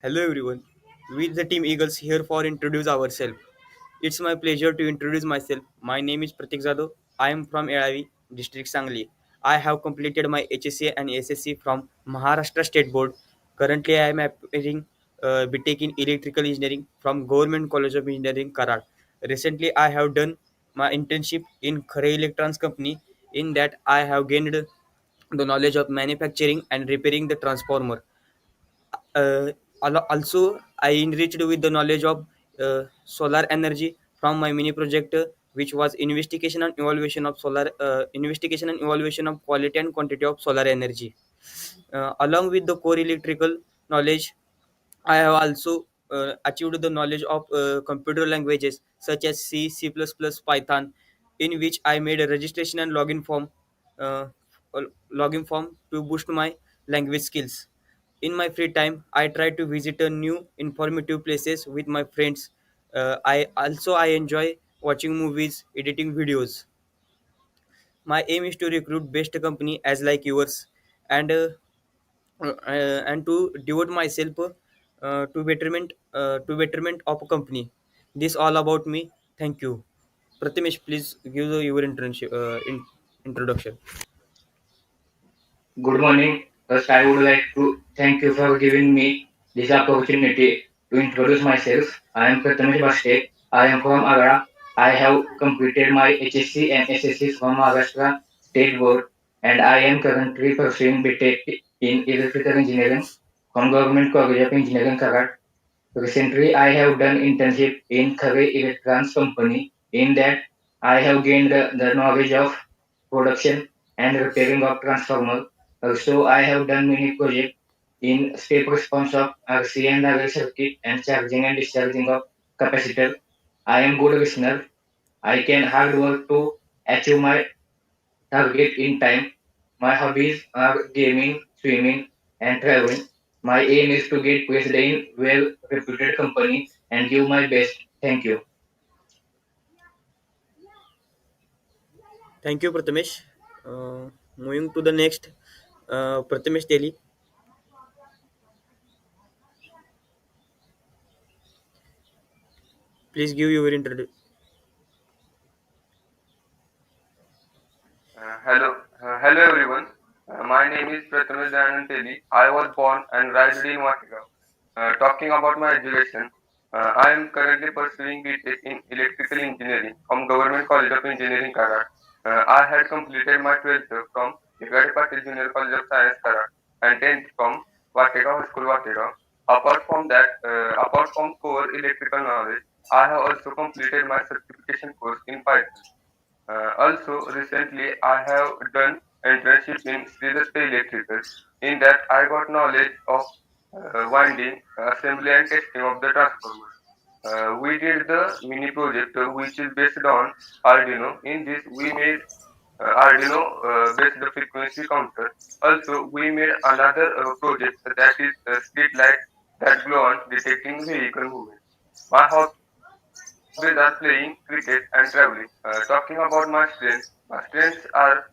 Hello everyone. With the team Eagles here for introduce ourselves. It's my pleasure to introduce myself. My name is Pratik Jadhav. I am from Elavi, district Sangli. I have completed my HSC and SSC from Maharashtra State Board. Currently, I am appearing BTech in Electrical Engineering from Government College of Engineering, Karad. Recently, I have done my internship in Khare Electrons company. In that, I have gained the knowledge of manufacturing and repairing the transformer. uh, Also, I enriched with the knowledge of solar energy from my mini project, which was investigation and evaluation of quality and quantity of solar energy. Along with the core electrical knowledge, I have also achieved the knowledge of computer languages such as C, C++, Python, in which I made a registration and uh, login form to boost my language skills. In my free time, I try to visit a new informative places with my friends. I enjoy watching movies, editing videos. My aim is to recruit best company as like yours, and to devote myself to betterment of a company. This all about me. Thank you. Prathamesh, please give your introduction. Good morning. First, I would like to thank you for giving me this opportunity to introduce myself. I am Prathamesh Bhaste. I am from Agra. I have completed my HSC and SSC from Maharashtra State Board, and I am currently pursuing BTech in Electrical Engineering from Government College of Engineering, Karad. Recently, I have done internship in Khare Electrons company. In that, I have gained the knowledge of production and repairing of transformer. Also, I have done many projects in step response of RC and RL circuit and charging and discharging of capacitor. I am good listener. I can hard work to achieve my target in time. My hobbies are gaming, swimming, and traveling. My aim is to get placed in well-reputed company and give my best. Thank you. Thank you, Prathamesh. Moving to the next, Prathamesh Teli, please give your introduction. Hello everyone. My name is Prathamesh Dayananteli. I was born and raised in Vatika. Talking about my education, I am currently pursuing BTech in Electrical Engineering from Government College of Engineering, Karad. I had completed my 12th from Igadi Patil Junior College of Science, Karad, and 10th from Vatika High School, Vatika. Apart from core electrical knowledge, I have also completed my certification course in Python. Also, recently I have done internship in Sridhar Electrical. In that, I got knowledge of winding, assembly, and testing of the transformer. We did the mini project which is based on Arduino. In this, we made Arduino based the frequency counter. Also, we made another project that is street light that glow on detecting vehicle movement. My hobbies are playing cricket and traveling. Talking about my strengths are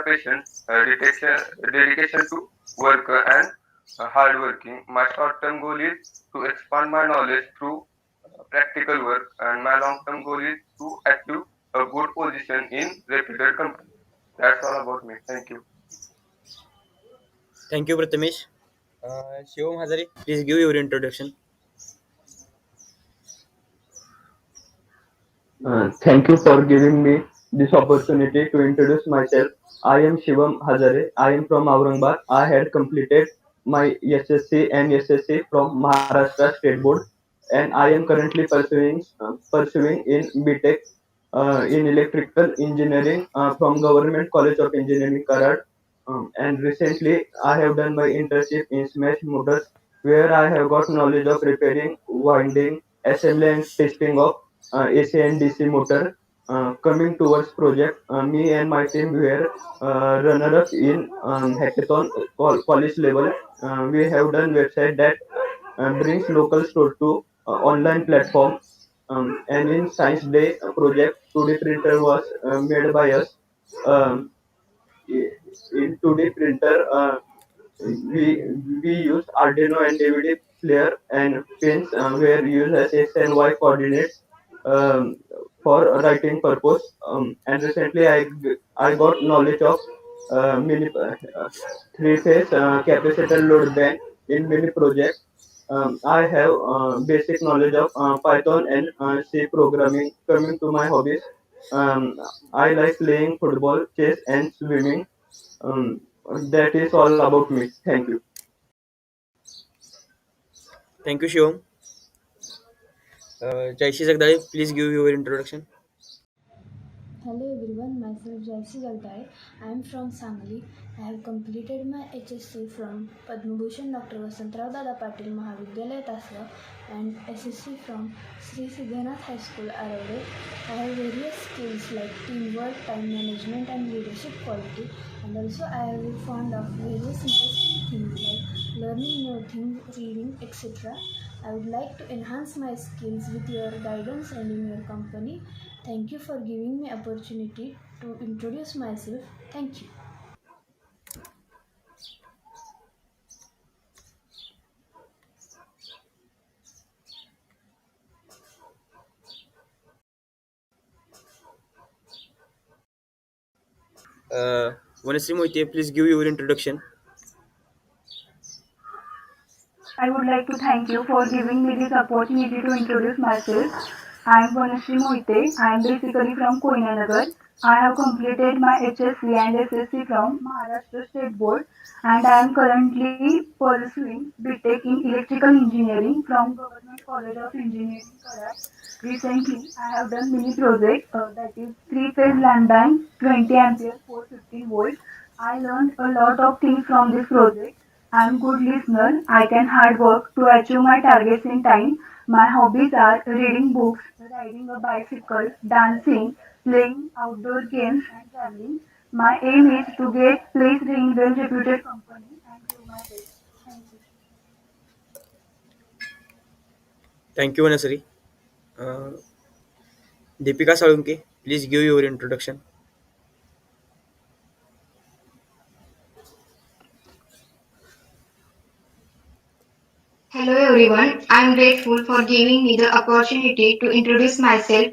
patience, dedication to work, and hard working. My short-term goal is to expand my knowledge through practical work, and my long-term goal is to achieve a good position in reputed company. That's all about me. Thank you. Thank you, Prathamesh. Shivam Hazari, please give your introduction. Thank you for giving me this opportunity to introduce myself. I am Shivam Hazare. I am from Aurangabad. I had completed my SSC and SSC from Maharashtra State Board, and I am currently pursuing in BTech in Electrical Engineering from Government College of Engineering, Karad. And recently, I have done my internship in Smash Motors, where I have got knowledge of repairing, winding, assembly, and testing of AC and DC motor. Coming towards project, me and my team were runner-up in hackathon college level. We have done website that brings local store to online platform. And in Science Day project, 2D printer was made by us. Um, in 2D printer. we we used Arduino and DVD player and pins were used as X and Y coordinates um, for writing purpose. And recently, I got knowledge of mini three-phase capacitor load bank in mini project. I have basic knowledge of Python and C programming. Coming to my hobbies, um, I like playing football, chess, and swimming. Um, that is all about me. Thank you. Thank you, Shivam. Jaishi Jagdale, please give your introduction. Hello everyone, myself Jaisi Jagdai. I am from Sangli. I have completed my HSC from Padma Bhushan Dr. Vasantrao Dada Patil Mahavidyalaya Tasra and SSC from Sri Siddhanath High School, Aravade. I have various skills like teamwork, time management and leadership quality, and also I am fond of various interesting things like learning new things, reading, etc. I would like to enhance my skills with your guidance and in your company. Thank you for giving me opportunity to introduce myself. Thank you. Uh, Vanasri Moite, please give your introduction. I would like to thank you for giving me this opportunity to introduce myself. I am Vanashri Moite. I am basically from Koinanagar. I have completed my HSC and SSC from Maharashtra State Board, and I am currently pursuing BTech in Electrical Engineering from Government College of Engineering, Karad. Recently, I have done mini project that is three-phase Landline 20 ampere 415 volt. I learned a lot of things from this project. I'm good listener. I can hard work to achieve my targets in time. My hobbies are reading books, riding a bicycle, dancing, playing outdoor games and traveling. My aim is to get placed in well-reputed company and do my best. Thank you. Thank you, Vanasri. Uh, Deepika Salunke, please give your introduction. Hello everyone, I am grateful for giving me the opportunity to introduce myself.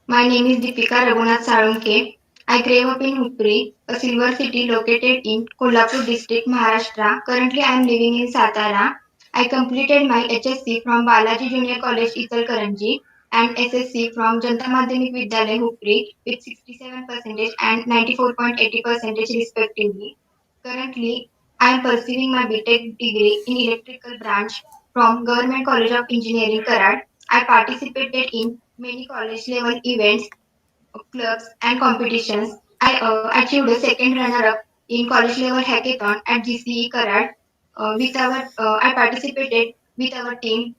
My name is Deepika Raghunath Sarunke. I grew up in Hupri, a silver city located in Kolhapur district, Maharashtra. Currently I am living in Satara. I completed my HSC from Balaji Junior College, Italkaranji and SSC from Janta Madhyamik Vidyalaya, Hupri with 67% and 94.80% respectively. Currently, I am pursuing my BTech degree in electrical branch from Government College of Engineering, Karad. I participated in many college level events, clubs, and competitions. I achieved a second runner up in college level hackathon at GCE Karad. I participated with our team.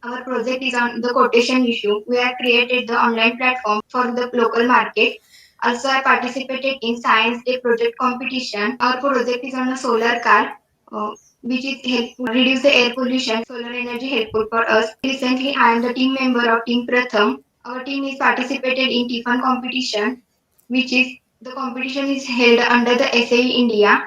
Our project is on the quotation issue. We have created the online platform for the local market. Also, I participated in Science Day project competition. Our project is on a solar car, which is helpful reduce the air pollution. Solar energy helpful for us. Recently, I am the team member of Team Pratham. Our team is participated in Tiffin competition, which is the competition is held under the SAE India.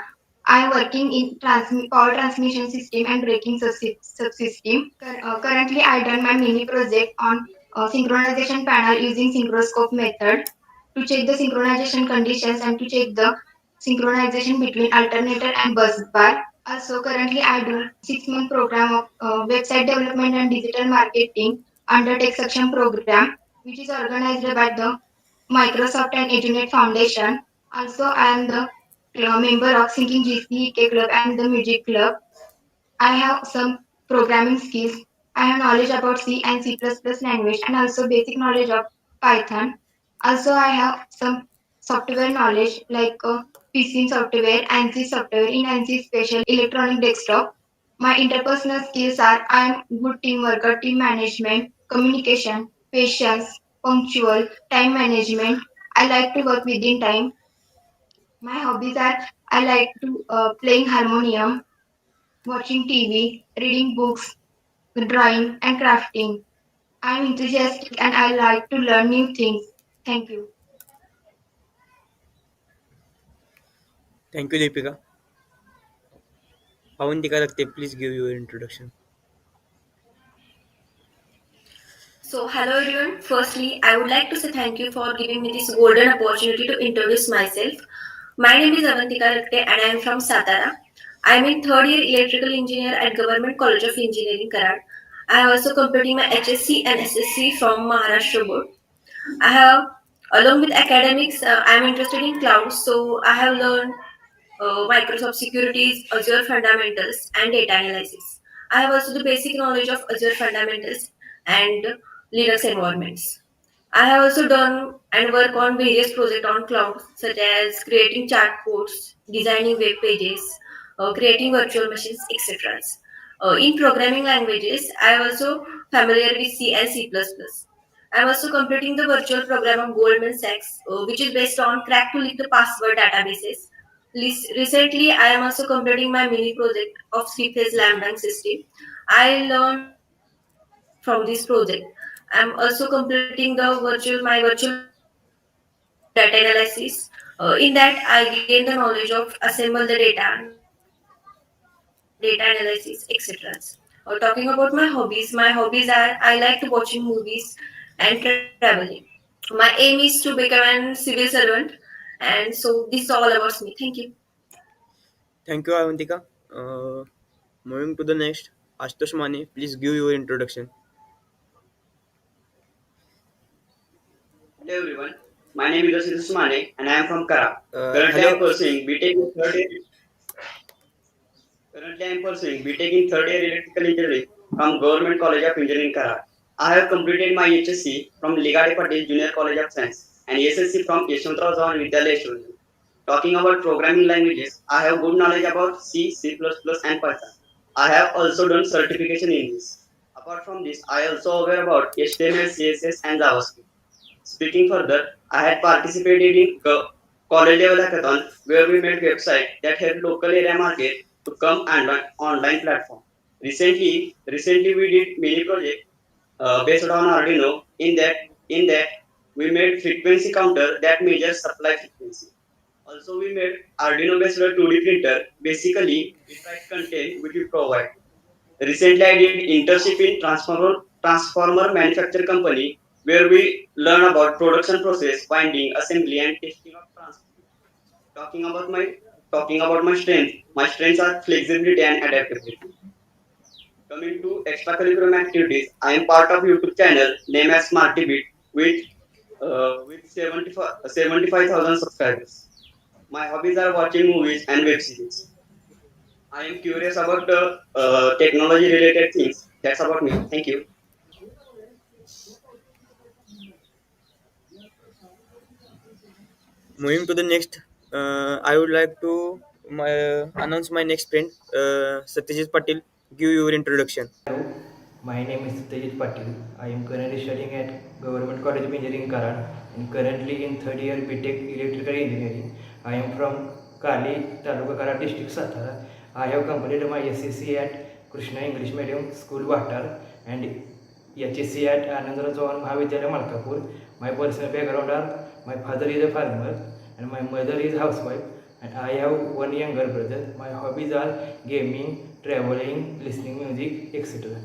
I am working in power transmission system and braking subsystem. Currently, I done my mini project on synchronization panel using synchroscope method to check the synchronization conditions and to check the synchronization between alternator and bus bar. Also, currently I do 6-month program of website development and digital marketing under Tech Section program, which is organized by the Microsoft and Edunet Foundation. Also, I am the member of Singing GCK Club and the Music Club. I have some programming skills. I have knowledge about C and C++ language and also basic knowledge of Python. Also, I have some software knowledge like PC software, ANSI software in ANSI Special Electronic Desktop. My interpersonal skills are I am good team worker, team management, communication, patience, punctual, time management. I like to work within time. My hobbies are I like to playing harmonium, watching TV, reading books, drawing, and crafting. I'm enthusiastic and I like to learn new things. Thank you. Thank you, Deepika. Avantika Rakte, please give your introduction. So, hello everyone. Firstly, I would like to say thank you for giving me this golden opportunity to introduce myself. My name is Avantika Rakte and I am from Satara. I am in third year electrical engineer at Government College of Engineering, Karad. I am also completing my HSC and SSC from Maharashtra Board. I have, along with academics, I am interested in cloud, so I have learned Microsoft Securities, Azure Fundamentals, and data analysis. I have also the basic knowledge of Azure Fundamentals and Linux environments. I have also done and work on various projects on cloud, such as creating chatbots, designing web pages, creating virtual machines, etc. In programming languages, I am also familiar with C and C++. I am also completing the virtual program of Goldman Sachs, which is based on crack to leak the password databases. Recently, I am also completing my mini project of three-phase lambda system. I learned from this project. I am also completing my virtual data analysis. In that, I gain the knowledge of assemble the data analysis, etc. Talking about my hobbies are I like to watching movies and traveling. My aim is to become a civil servant, and so this is all about me. Thank you. Thank you, Avantika. Moving to the next, Ashutosh Mane, please give your introduction. Hello everyone, my name is Rashid Usmane and I am from Kara. Currently I am Hello. pursuing BTech in third year. Currently I am pursuing BTech in third year electrical engineering from Government College of Engineering Kara. I have completed my HSC from Ligade Patil Junior College of Science and SSC from Yeshwantrao Jawan Vidyalaya Student. Talking about programming languages, I have good knowledge about C, C++ and Python. I have also done certification in this. Apart from this, I also aware about HTML, CSS and JavaScript. Speaking further, I had participated in college level hackathon where we made website that help local area market to come online platform. Recently we did mini project based on Arduino. In that we made frequency counter that measures supply frequency. Also we made Arduino based 2D printer. Basically it write content which we provide. Recently, I did internship in transformer manufacturer company where we learn about production process, binding, assembly, and testing of transformer. Talking about my talking about my strengths are flexibility and adaptability. Coming to extracurricular activities, I am part of YouTube channel named as SmartyBit with 75,000 subscribers. My hobbies are watching movies and web series. I am curious about technology related things. That's about me. Thank you. Moving to the next, I would like to announce my next friend, Satyajit Patil. Give your introduction. My name is Tejit Patil. I am currently studying at Government College of Engineering Karad and currently in third year BTech Electrical Engineering. I am from Kali, Taluka Karad district Satara. I have completed my SSC at Krishna English Medium School Vatar and HSC at Anandra Jawan Mahavidyalaya Malkapur. My personal background are my father is a farmer and my mother is housewife and I have one younger brother. My hobbies are gaming, traveling, listening music, etc.